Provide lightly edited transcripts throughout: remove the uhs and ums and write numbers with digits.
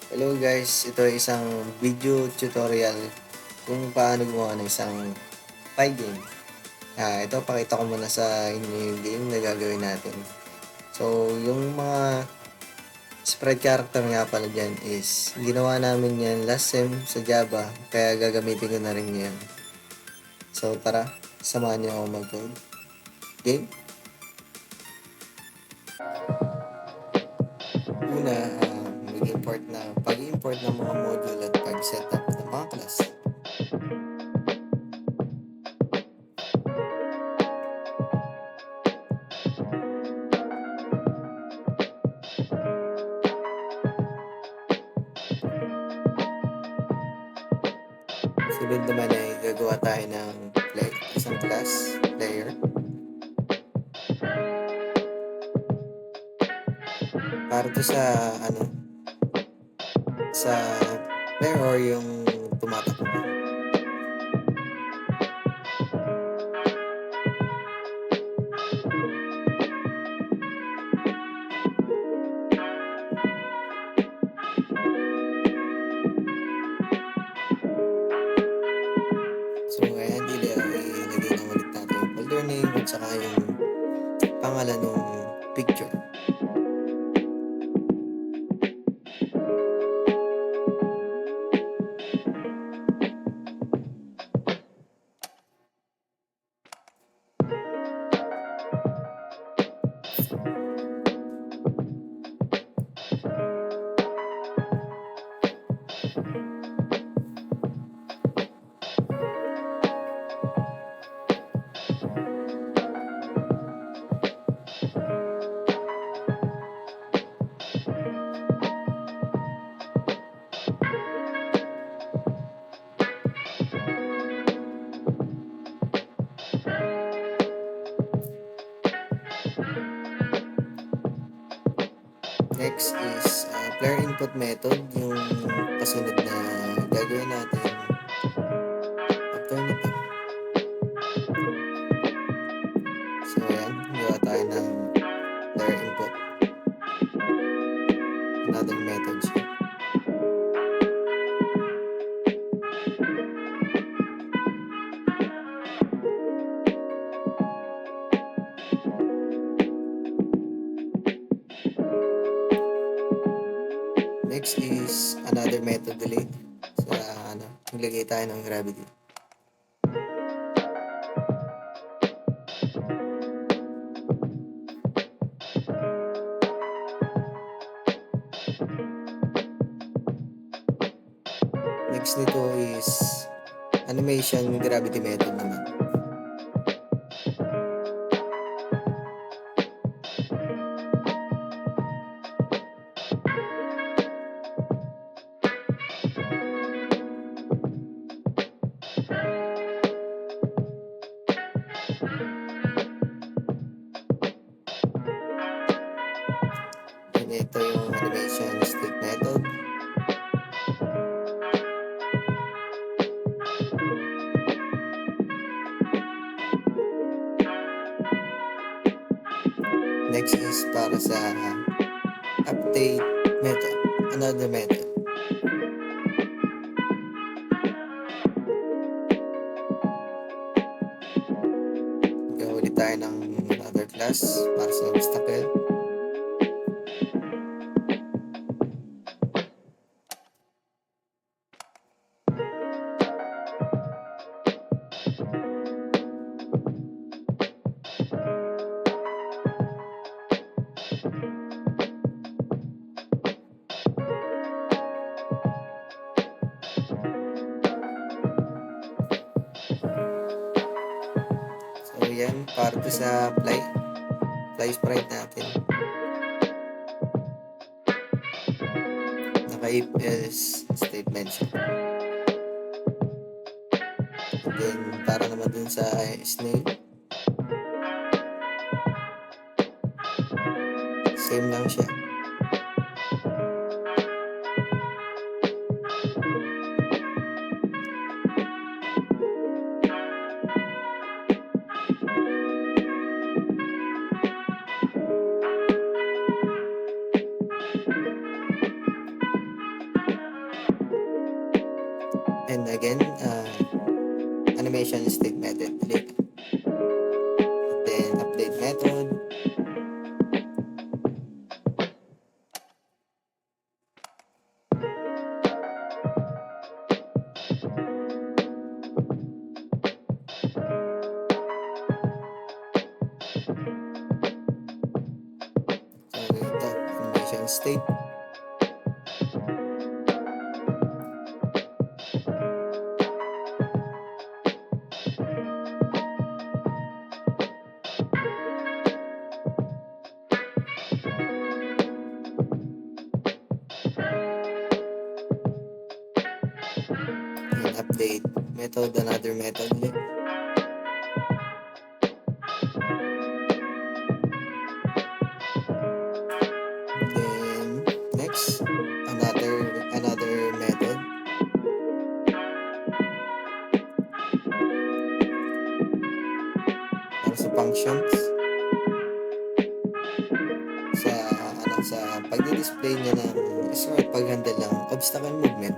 Hello guys, ito ay isang video tutorial kung paano gumawa ng isang pie game. Ito pakita ko muna sa inyo yung game na gagawin natin. So, yung mga sprite character nga pala dyan is ginawa namin yan last sem sa Java, kaya gagamitin ko na rin yan. So, tara, samahan niyo ako mag-code. Game? Una, pag-import ng mga module at pag-setup ng mga class. Sunod naman ay gagawa tayo ng isang class, player. Para to sa sa player or yung tumatakbo. So ayan, ilagay na ulit natin yung folder name at saka yung pangalan ng picture. Next is player input method, yung kasunod na gagawin natin after nito. So ayan, gawa tayo ng player input. Another method siya. Next is another method delete. Maglagay tayo ng gravity. Next nito is animation gravity method naman. And ito yung animation stick method. Next is para sa update method, another method. Gawin tayo ng another class para sa obstacle. So yan, para to sa fly sprite natin. Naka-if else statement siya. And then para naman dun sa snake, same lang siya. animation state method, delete. Then update method. So ito, animation state. And update method, another method ulit. Then next, another method. Para sa functions. Sa pagdi-display niya ng smart pag-handle ng obstacle movement.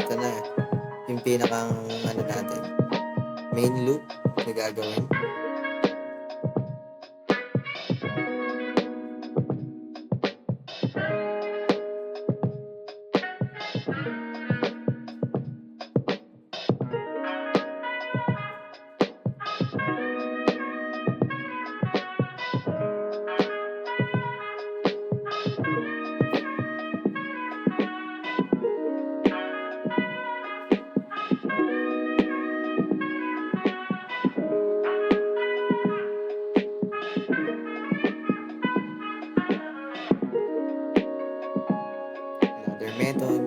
Ito na yung pinakang natin, main loop na gagawin. Another method.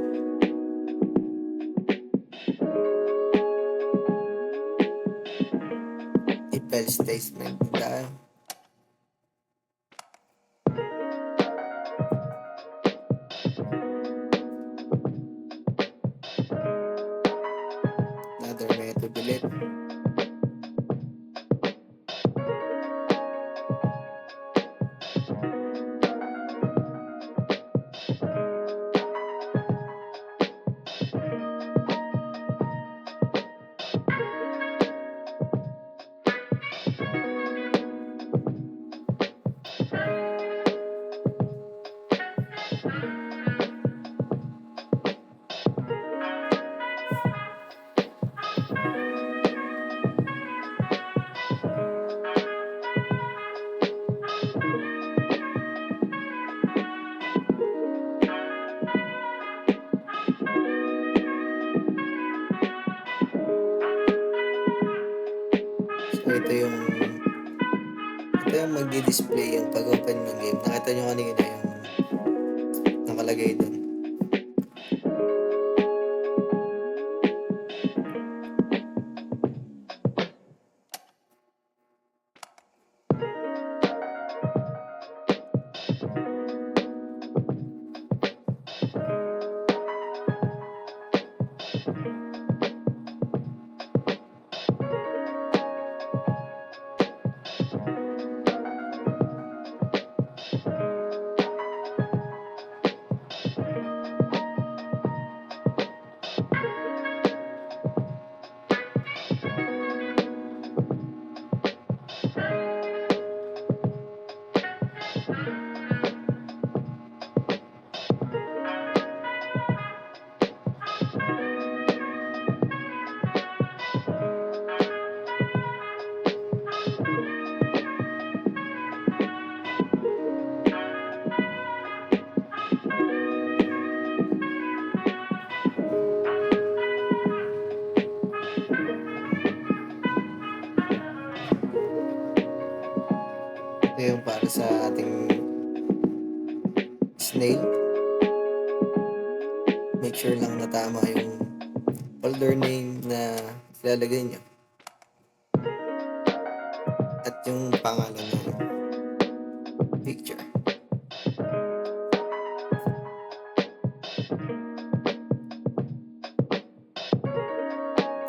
If else statement tayo. Another method ulit. So ito yung magdi-display yung pag-open ng game. Nakita nyo kanina yung nakalagay doon. Ito yung para sa ating snail. Make sure lang na tama yung folder name na ilalagay nyo. at yung pangalan ng picture.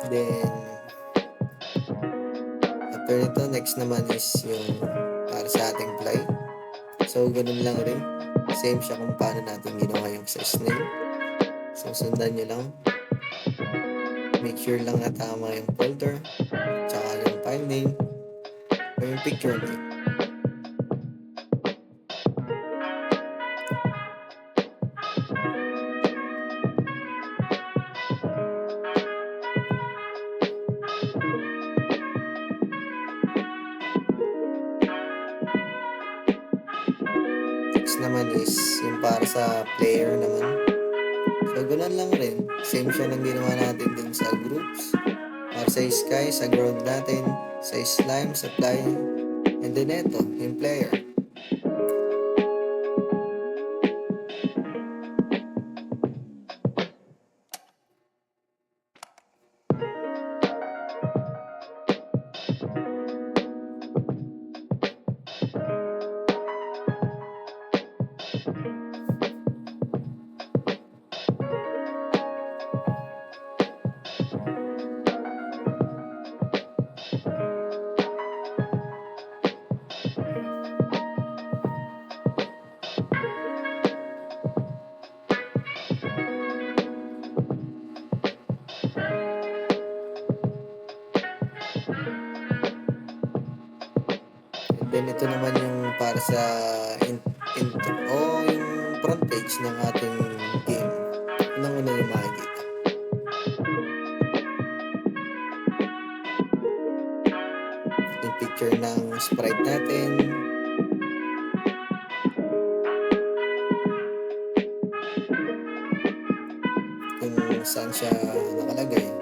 Then after nito, next naman is yung para sa ating fly. So ganun lang rin, same siya kung paano natin ginawa yung sa snail. So sundan nyo lang, make sure lang na tama yung folder, tsaka yung file name o yung picture name. Next naman is yung para sa player naman. So ganun lang rin, same siya ng ginawa natin dun sa groups. Para sa sky, sa ground natin, sa slime, sa fly, and then eto, yung player. Then ito naman yung para sa intro o yung front page ng ating game. Unang-una yung makikita. Yung picture ng sprite natin. Kung saan siya nakalagay.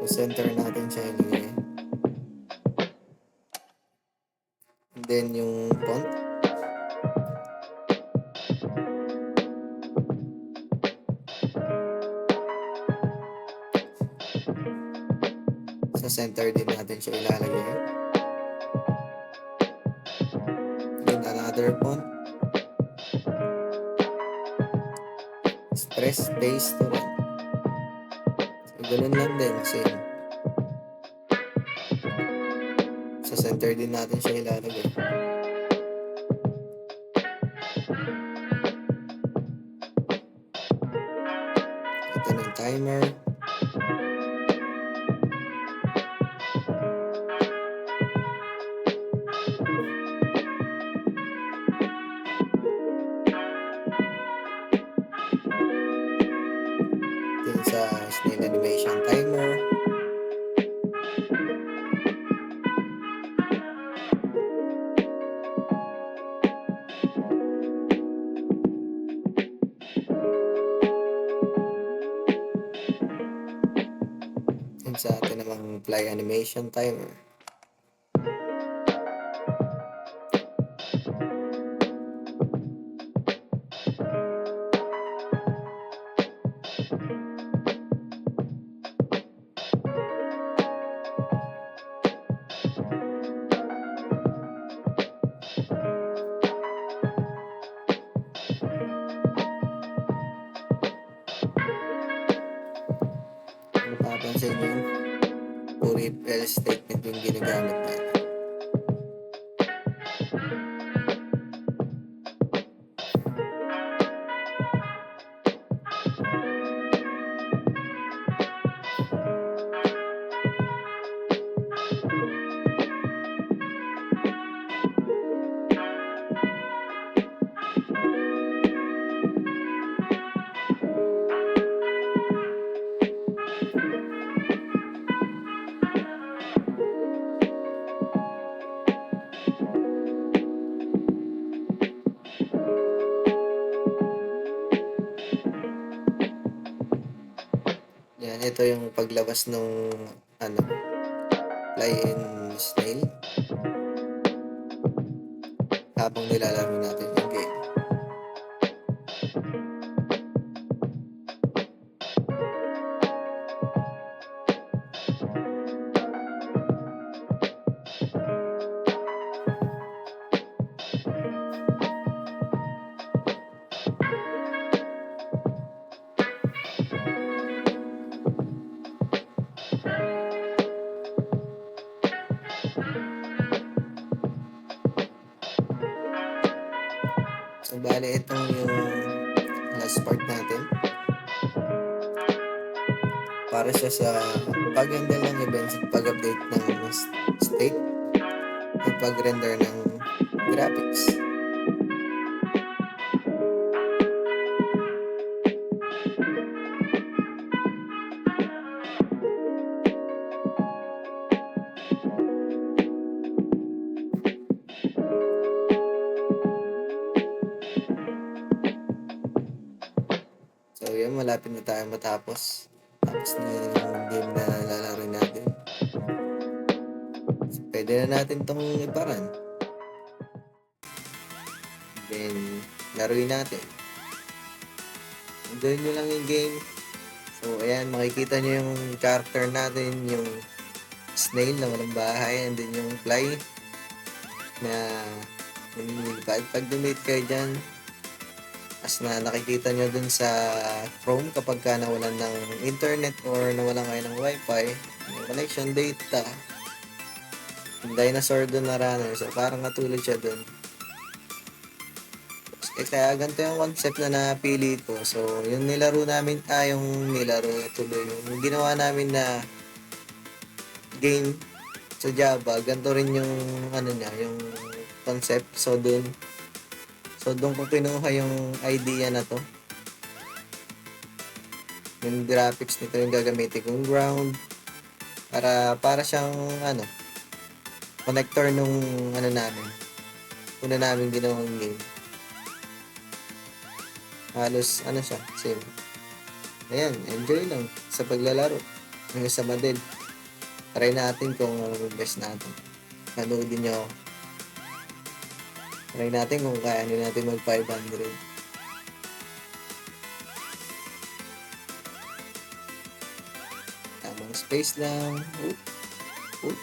So center natin siya ilagay. And then yung font. Sa center din natin siya ilalagay. Then another font. Press space to run. So ganun lang din, same. Sa center din natin siya ilalagay. Ito na yung timer. Din sa snail animation timer. Din sa atin namang fly animation timer. Mapapansin nyo, puro if else statement yung ginagamit natin. Yan, ito yung paglabas ng fly and snail habang nilalaro natin yung game. bali itong yung last part natin. Para siya sa pag-handle ng events at pag-update ng state at pag-render ng graphics. So yun, malapit na tayo matapos. Tapos na yung game na lalaro natin. So, pwede na natin itong iparan. Then, laruin natin. Enjoy nyo lang yung game. So, ayan, makikita nyo yung character natin, yung snail na walang bahay, and then yung fly na lumilipad. Pag dumate kayo dyan, as na nakikita nyo dun sa Chrome kapag ka nawalan ng internet or nawalan kayo ng wifi, yung connection data, yung dinosaur dun na runner, so parang natulad siya dun. Kaya ganito yung concept na napili ko. So, yung nilaro namin, yung ginawa namin na game sa Java, ganito rin yung yung concept. So, doon ko kinuha yung idea na to. Yung graphics nito yung gagamitin kong ground para siyang connector nung una namin ginawang game. Halos siya, same. Ayan, enjoy lang sa paglalaro. Hanggang sa madel. Try natin kung ano yung best natin. Nanoodin nyo ako. Try natin kung kaya natin mag 500. Tamang space lang. Oop. Oop.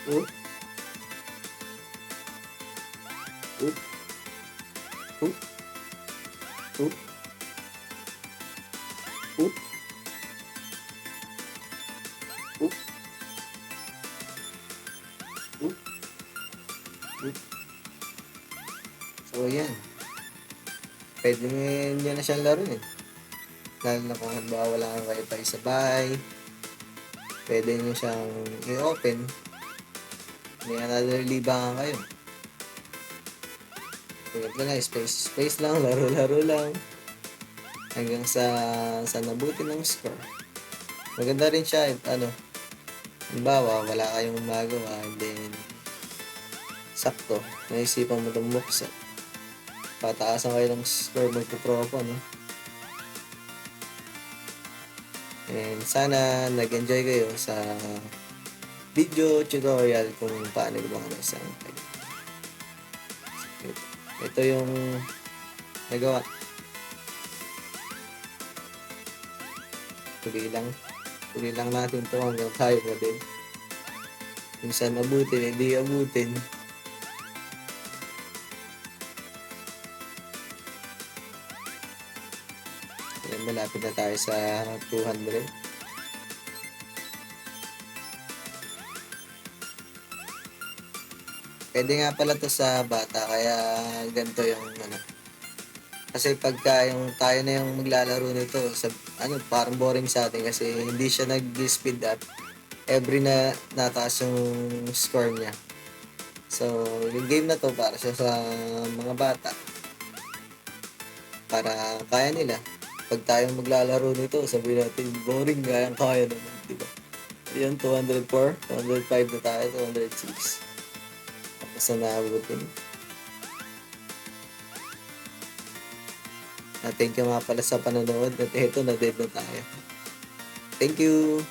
Oop. Oop. Oop. Oop. Oop. Oop. Oop. Oop. So, ayan. Pwede nyo na siyang laruin. Lalo na kung halimbawa wala kang wifi sa bahay. Pwede nyo siyang i-open. May another libangan kayo. Tulad na lang, space lang, laro-laro lang. Hanggang sa nabuti ng score. Maganda rin siya, halimbawa, wala kayong magawa, and then, sakto, naisipan mo itong buksan. Pataasan kayo ng score, magpupropo, no? And sana nag-enjoy kayo sa video tutorial kung paano gumawa ng isang ito yung nagawa. Tuloy lang natin to hanggang tayo pa din. Minsan abutin, hindi abutin. Ayan, malapit na tayo sa 200. Pwede nga pala to sa bata, kaya ganito yung Kasi pagka yung tayo na yung maglalaro nito, parang boring sa atin kasi hindi siya nag-speed up every na nataas yung score niya. So, yung game na to para siya sa mga bata. Para kaya nila. Pag tayong maglalaro nito, sabihin natin, boring, kaya naman, diba? Ayan, 204, 205 na tayo, 206. Tapos na naabutin. Thank you nga pala sa panonood. At ito, na-dead na tayo. Thank you!